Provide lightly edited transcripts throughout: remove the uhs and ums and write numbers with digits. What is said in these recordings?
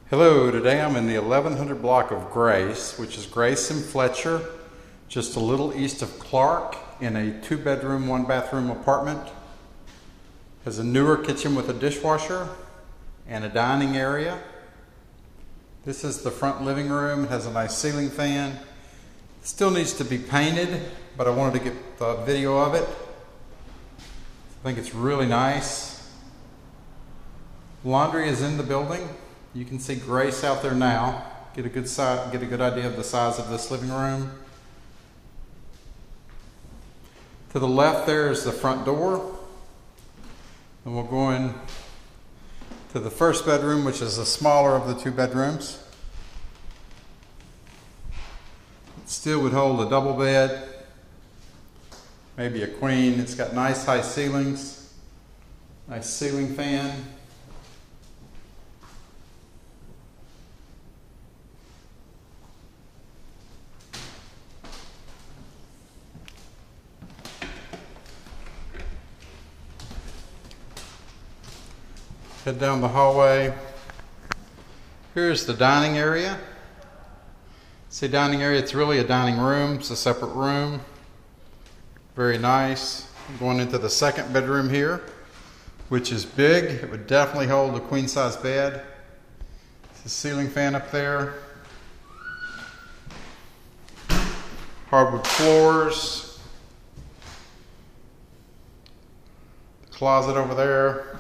Hello, today I'm in the 1100 block of Grace, which is Grace and Fletcher, just a little east of Clark, in a 2-bedroom, 1-bathroom apartment. Has a newer kitchen with a dishwasher and a dining area. This is the front living room. It has a nice ceiling fan. Still needs to be painted, but I wanted to get the video of it. I think it's really nice. Laundry is in the building. You can see Grace out there now. Get a good idea of the size of this living room. To the left there is the front door. And we'll go in to the first bedroom, which is the smaller of the 2 bedrooms. It still would hold a double bed, maybe a queen. It's got nice high ceilings, nice ceiling fan. Head down the hallway. Here's the dining area. See, dining area, it's really a dining room. It's a separate room. Very nice. I'm going into the second bedroom here, which is big. It would definitely hold a queen size bed. It's a ceiling fan up there. Hardwood floors. The closet over there.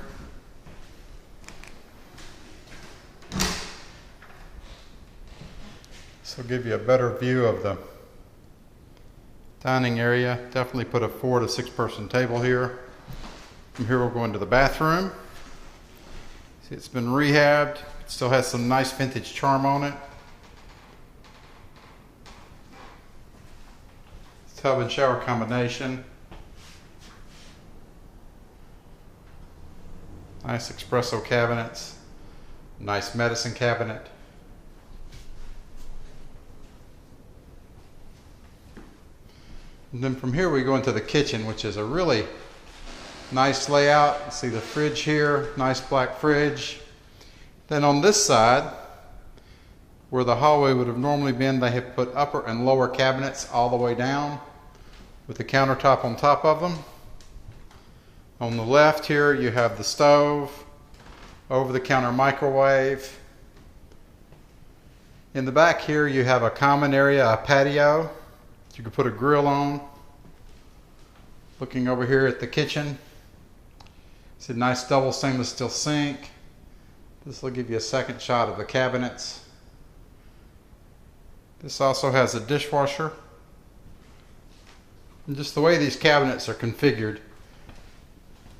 This will give you a better view of the dining area. Definitely put a 4 to 6 person table here. From here we'll go into the bathroom. See, it's been rehabbed. It still has some nice vintage charm on it. Tub and shower combination. Nice espresso cabinets. Nice medicine cabinet. And then from here we go into the kitchen, which is a really nice layout. You see the fridge here, nice black fridge. Then on this side, where the hallway would have normally been, they have put upper and lower cabinets all the way down with the countertop on top of them. On the left here you have the stove, over-the-counter microwave. In the back here you have a common area, a patio. You could put a grill on. Looking over here at the kitchen, it's a nice double stainless steel sink. This will give you a second shot of the cabinets. This also has a dishwasher. And just the way these cabinets are configured,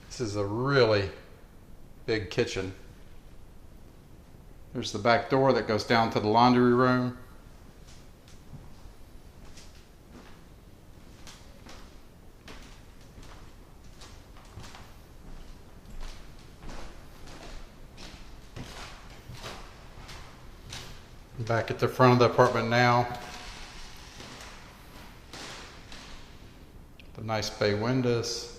this is a really big kitchen. There's the back door that goes down to the laundry room. Back at the front of the apartment now. The nice bay windows.